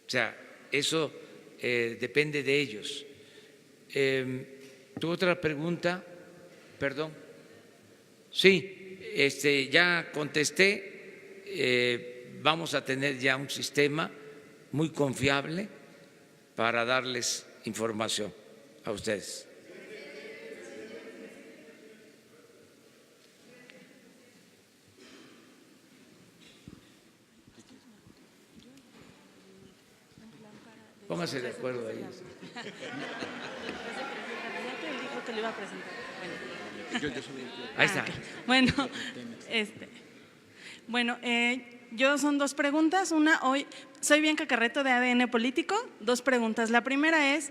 O sea, eso depende de ellos. ¿Tu otra pregunta? Perdón. Sí, ya contesté. Vamos a tener ya un sistema muy confiable para darles información a ustedes. Póngase de acuerdo ahí. Ahí está. Yo son dos preguntas. Una, hoy soy Bianca Carreto de ADN Político. Dos preguntas. La primera es,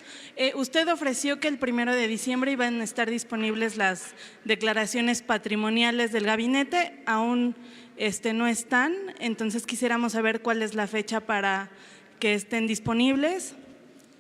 usted ofreció que el 1 de diciembre iban a estar disponibles las declaraciones patrimoniales del gabinete. Aún no están, entonces quisiéramos saber cuál es la fecha para que estén disponibles.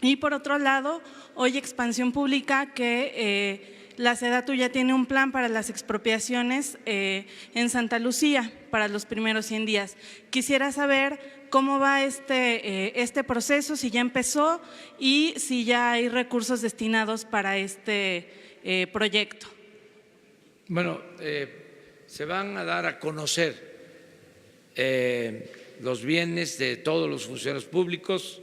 Y por otro lado, hoy Expansión publica que la SEDATU ya tiene un plan para las expropiaciones en Santa Lucía para los primeros 100 días. Quisiera saber cómo va este proceso, si ya empezó y si ya hay recursos destinados para este proyecto. Bueno, se van a dar a conocer los bienes de todos los funcionarios públicos.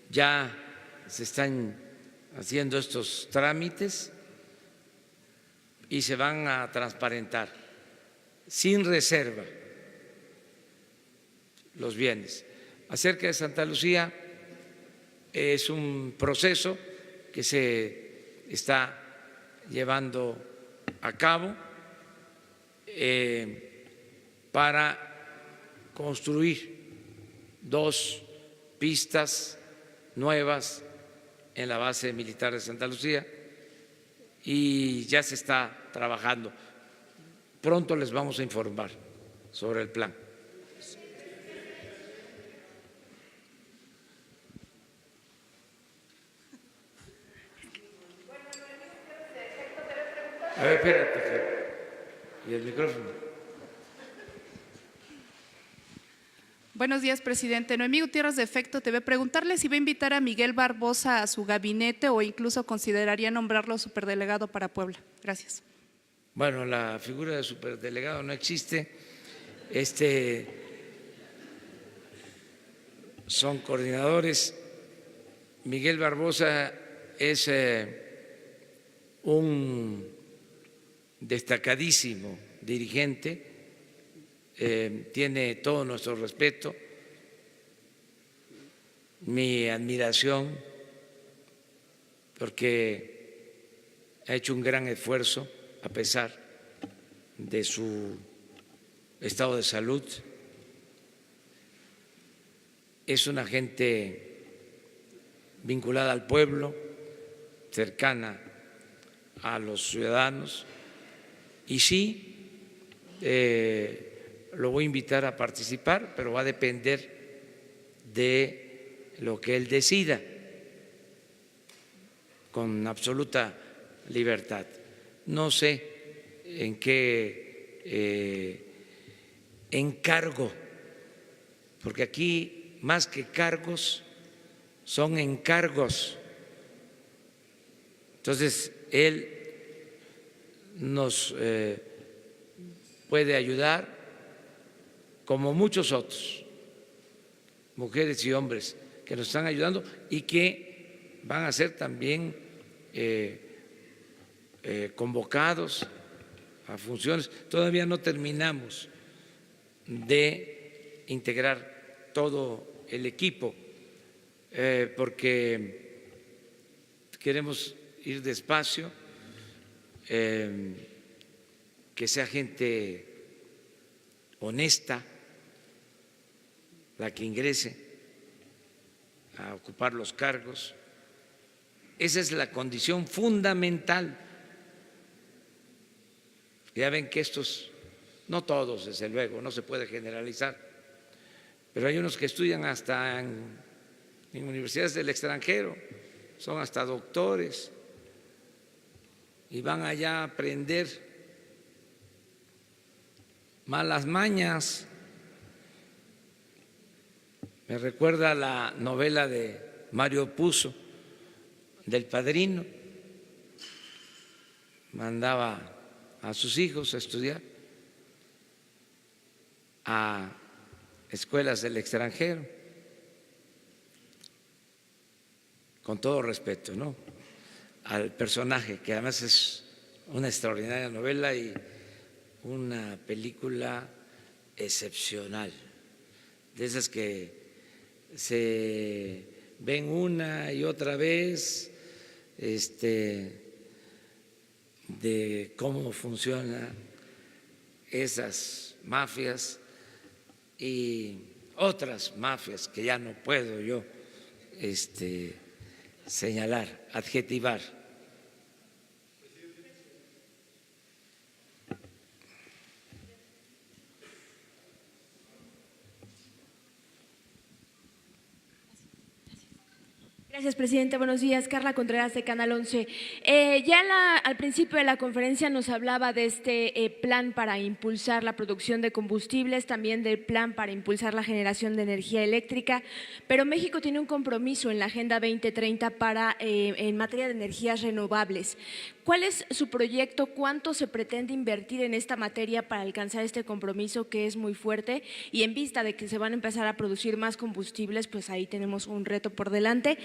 Ya se están haciendo estos trámites y se van a transparentar sin reserva los bienes. Acerca de Santa Lucía, es un proceso que se está llevando a cabo para construir 2 pistas nuevas en la base militar de Santa Lucía y ya se está trabajando. Pronto les vamos a informar sobre el plan. A ver, espérate. ¿Y el micrófono? Buenos días, presidente. Noemí Gutiérrez de Efecto TV. Preguntarle si va a invitar a Miguel Barbosa a su gabinete o incluso consideraría nombrarlo superdelegado para Puebla. Gracias. Bueno, la figura de superdelegado no existe. Son coordinadores. Miguel Barbosa es un destacadísimo dirigente. Tiene todo nuestro respeto, mi admiración, porque ha hecho un gran esfuerzo a pesar de su estado de salud. Es una gente vinculada al pueblo, cercana a los ciudadanos, y sí, lo voy a invitar a participar, pero va a depender de lo que él decida, con absoluta libertad. No sé en qué encargo, porque aquí más que cargos son encargos. Entonces, él nos puede ayudar, como muchos otros, mujeres y hombres que nos están ayudando y que van a ser también convocados a funciones. Todavía no terminamos de integrar todo el equipo, porque queremos ir despacio, que sea gente honesta la que ingrese a ocupar los cargos. Esa es la condición fundamental. Ya ven que estos, no todos desde luego, no se puede generalizar, pero hay unos que estudian hasta en universidades del extranjero, son hasta doctores y van allá a aprender malas mañas. Me recuerda la novela de Mario Puzo, del Padrino. Mandaba a sus hijos a estudiar a escuelas del extranjero, con todo respeto, ¿no?, al personaje, que además es una extraordinaria novela y una película excepcional, de esas que se ven una y otra vez, de cómo funcionan esas mafias y otras mafias que ya no puedo yo señalar, adjetivar. Gracias, presidente. Buenos días. Carla Contreras, de Canal 11. Al principio de la conferencia nos hablaba de este plan para impulsar la producción de combustibles, también del plan para impulsar la generación de energía eléctrica, pero México tiene un compromiso en la Agenda 2030 en materia de energías renovables. ¿Cuál es su proyecto? ¿Cuánto se pretende invertir en esta materia para alcanzar este compromiso, que es muy fuerte? Y en vista de que se van a empezar a producir más combustibles, pues ahí tenemos un reto por delante.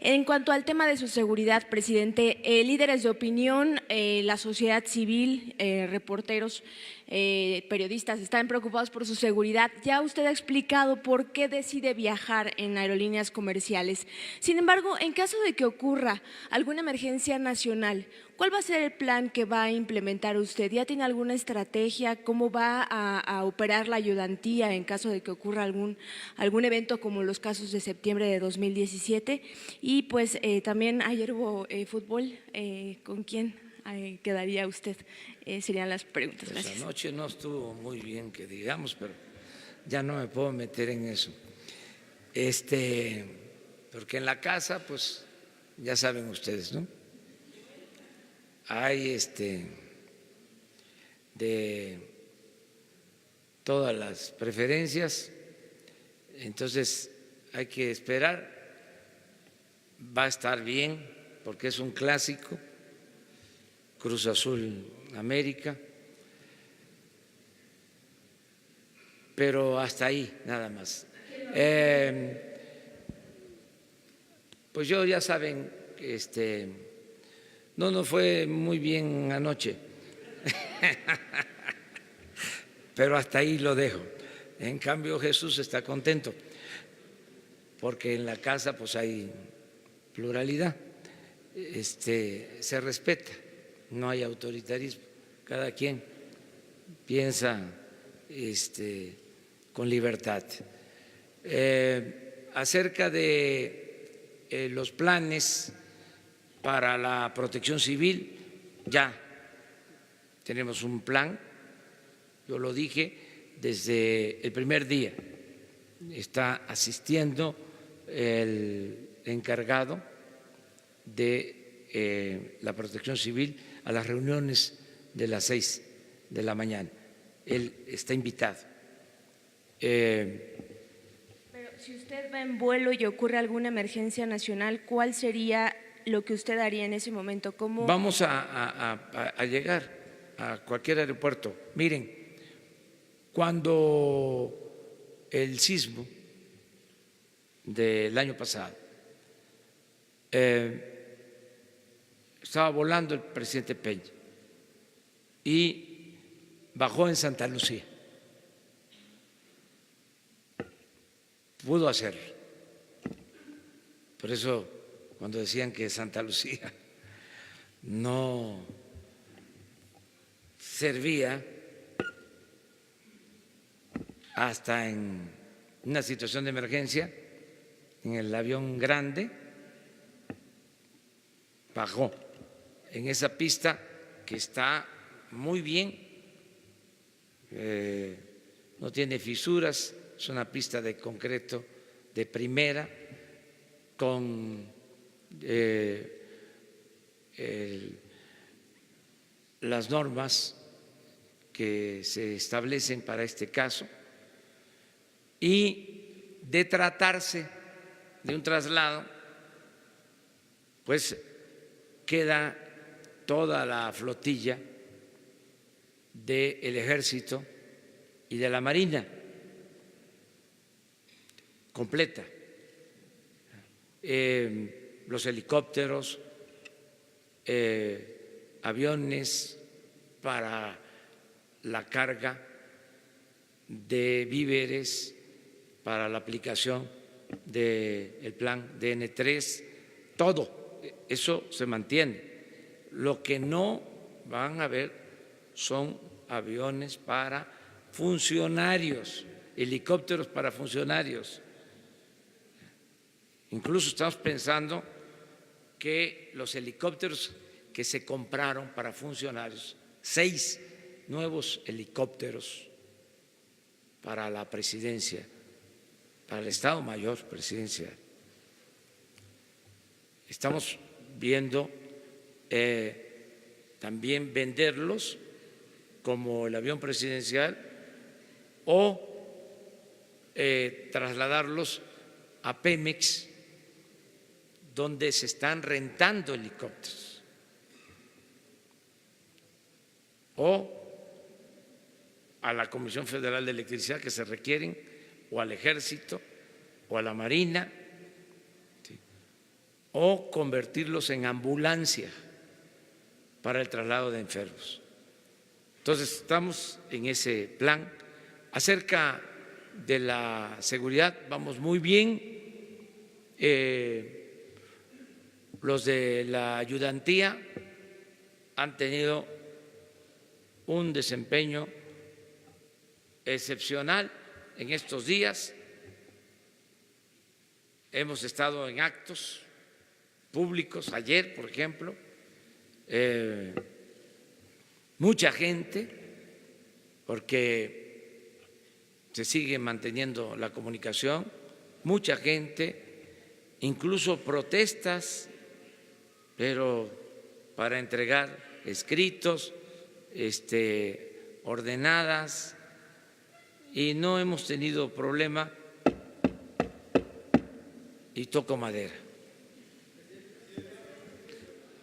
En cuanto al tema de su seguridad, presidente, líderes de opinión, la sociedad civil, reporteros, periodistas están preocupados por su seguridad. Ya usted ha explicado por qué decide viajar en aerolíneas comerciales. Sin embargo, en caso de que ocurra alguna emergencia nacional, ¿cuál va a ser el plan que va a implementar usted? ¿Ya tiene alguna estrategia? ¿Cómo va a operar la ayudantía en caso de que ocurra algún evento como los casos de septiembre de 2017? Y pues también ayer hubo fútbol. ¿Con quién quedaría usted? Serían las preguntas. Gracias. Pues anoche no estuvo muy bien, que digamos, pero ya no me puedo meter en eso. Porque en la casa, pues ya saben ustedes, ¿no?, hay de todas las preferencias, entonces hay que esperar. Va a estar bien porque es un clásico, Cruz Azul América, pero hasta ahí nada más. Pues yo, ya saben, no fue muy bien anoche, pero hasta ahí lo dejo. En cambio, Jesús está contento porque en la casa pues hay pluralidad, se respeta, no hay autoritarismo, cada quien piensa con libertad. Acerca de los planes para la protección civil, ya tenemos un plan, yo lo dije desde el primer día, está asistiendo el encargado de la protección civil a las reuniones de las 6 de la mañana, él está invitado. Pero si usted va en vuelo y ocurre alguna emergencia nacional, ¿cuál sería lo que usted haría en ese momento? ¿Cómo? Vamos a llegar a cualquier aeropuerto. Miren, cuando el sismo del año pasado, estaba volando el presidente Peña y bajó en Santa Lucía pudo hacerlo. Por eso, cuando decían que Santa Lucía no servía hasta en una situación de emergencia, en el avión grande, bajó en esa pista que está muy bien, no tiene fisuras, es una pista de concreto de primera, con las normas que se establecen para este caso, y de tratarse de un traslado, pues queda toda la flotilla del Ejército y de la Marina completa, los helicópteros, aviones para la carga de víveres, para la aplicación del plan DN3, todo eso se mantiene. Lo que no van a ver son aviones para funcionarios, helicópteros para funcionarios. Incluso estamos pensando que los helicópteros que se compraron para funcionarios, 6 nuevos helicópteros para la presidencia, para el Estado Mayor Presidencial. Estamos viendo también venderlos como el avión presidencial o trasladarlos a Pemex, donde se están rentando helicópteros, o a la Comisión Federal de Electricidad que se requieren, o al Ejército, o a la Marina, ¿sí?, o convertirlos en ambulancia para el traslado de enfermos. Entonces, estamos en ese plan. Acerca de la seguridad, vamos muy bien. Los de la ayudantía han tenido un desempeño excepcional en estos días. Hemos estado en actos públicos, ayer, por ejemplo, mucha gente, porque se sigue manteniendo la comunicación, mucha gente, incluso protestas, pero para entregar escritos, ordenadas, y no hemos tenido problema, y toco madera.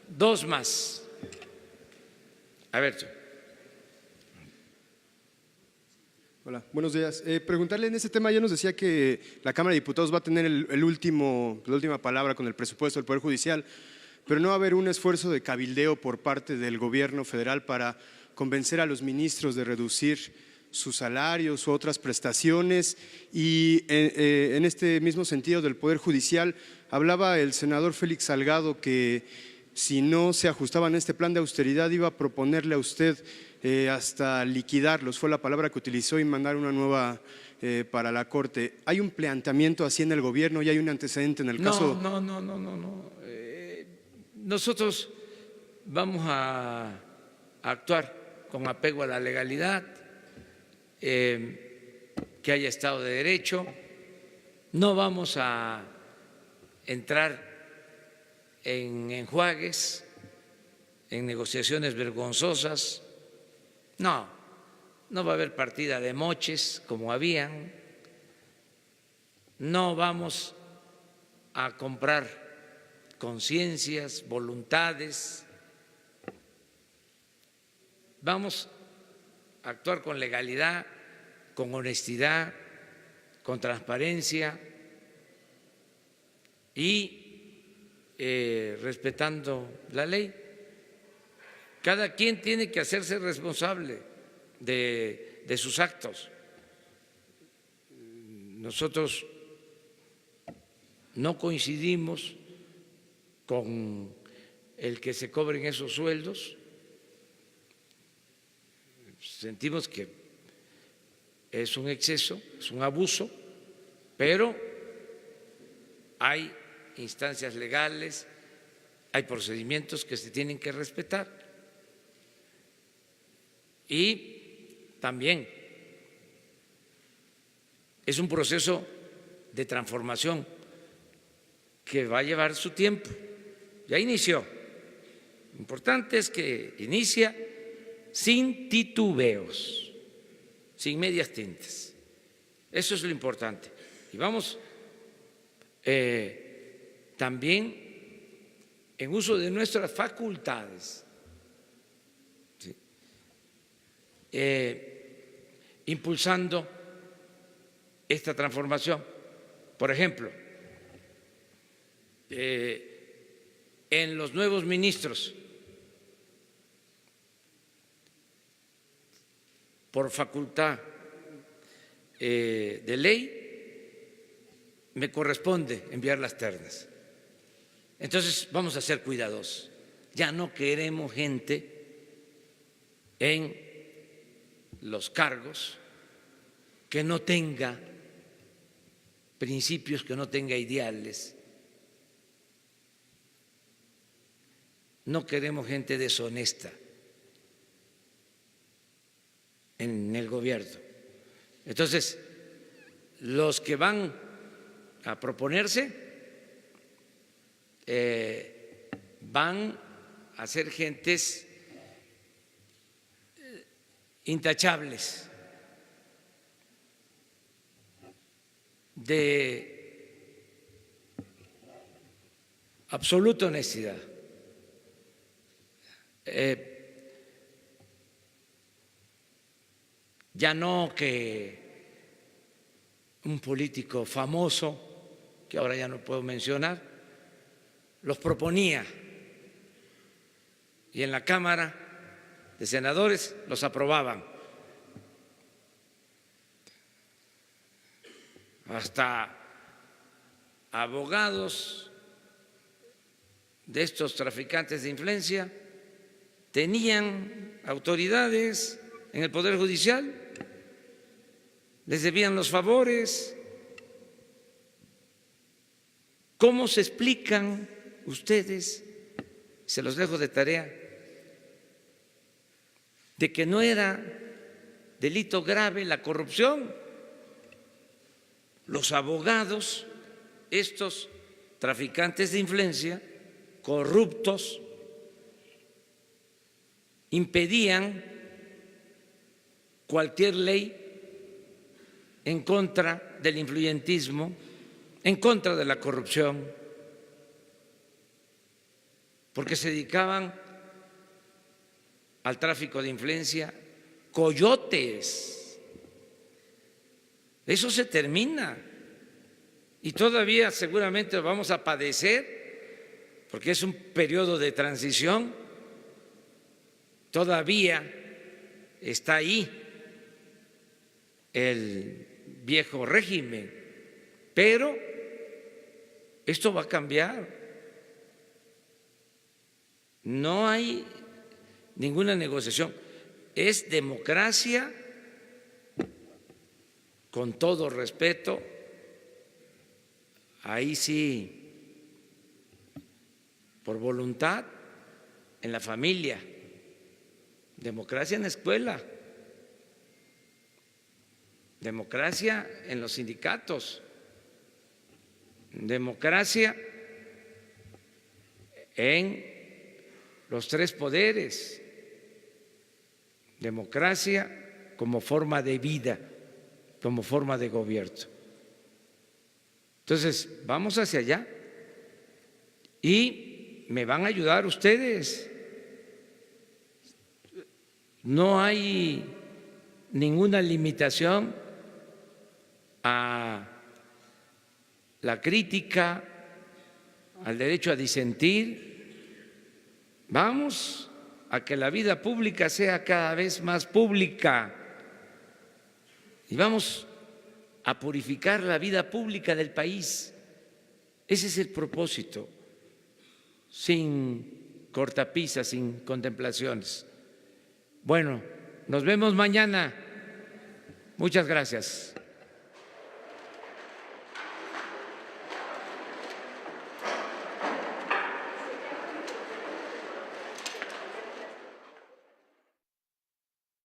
2 más. A ver, hola, buenos días. Preguntarle en este tema, ya nos decía que la Cámara de Diputados va a tener la última palabra con el presupuesto del Poder Judicial, pero no va a haber un esfuerzo de cabildeo por parte del gobierno federal para convencer a los ministros de reducir sus salarios u otras prestaciones. Y en este mismo sentido del Poder Judicial, hablaba el senador Félix Salgado que si no se ajustaban a este plan de austeridad iba a proponerle a usted hasta liquidarlos, fue la palabra que utilizó, y mandar una nueva para la Corte. ¿Hay un planteamiento así en el gobierno y hay un antecedente en el caso? No. Nosotros vamos a actuar con apego a la legalidad, que haya Estado de Derecho. No vamos a entrar en enjuagues, en negociaciones vergonzosas. No va a haber partida de moches como habían. No vamos a comprar conciencias, voluntades. Vamos a actuar con legalidad, con honestidad, con transparencia y respetando la ley. Cada quien tiene que hacerse responsable de sus actos. Nosotros no coincidimos con el que se cobren esos sueldos. Sentimos que es un exceso, es un abuso, pero hay instancias legales, hay procedimientos que se tienen que respetar. Y también es un proceso de transformación que va a llevar su tiempo. Ya inició. Lo importante es que inicia sin titubeos, sin medias tintas. Eso es lo importante. Y vamos también en uso de nuestras facultades, ¿sí? Impulsando esta transformación. Por ejemplo, en los nuevos ministros, por facultad de ley, me corresponde enviar las ternas. Entonces vamos a ser cuidadosos. Ya no queremos gente en los cargos que no tenga principios, que no tenga ideales. No queremos gente deshonesta en el gobierno. Entonces, los que van a proponerse van a ser gentes intachables, de absoluta honestidad. Ya no que un político famoso, que ahora ya no puedo mencionar, los proponía y en la Cámara de Senadores los aprobaban. Hasta abogados de estos traficantes de influencia tenían autoridades en el Poder Judicial, les debían los favores. ¿Cómo se explican ustedes, se los dejo de tarea, de que no era delito grave la corrupción? Los abogados, estos traficantes de influencia, corruptos, impedían cualquier ley en contra del influyentismo, en contra de la corrupción, porque se dedicaban al tráfico de influencia, coyotes. Eso se termina y todavía seguramente vamos a padecer, porque es un periodo de transición, todavía está ahí el viejo régimen, pero esto va a cambiar. No hay ninguna negociación, es democracia, con todo respeto, ahí sí, por voluntad, en la familia, democracia en la escuela, democracia en los sindicatos, democracia en los tres poderes, democracia como forma de vida, como forma de gobierno. Entonces, vamos hacia allá y me van a ayudar ustedes. No hay ninguna limitación a la crítica, al derecho a disentir. Vamos a que la vida pública sea cada vez más pública y vamos a purificar la vida pública del país. Ese es el propósito, sin cortapisas, sin contemplaciones. Bueno, nos vemos mañana. Muchas gracias.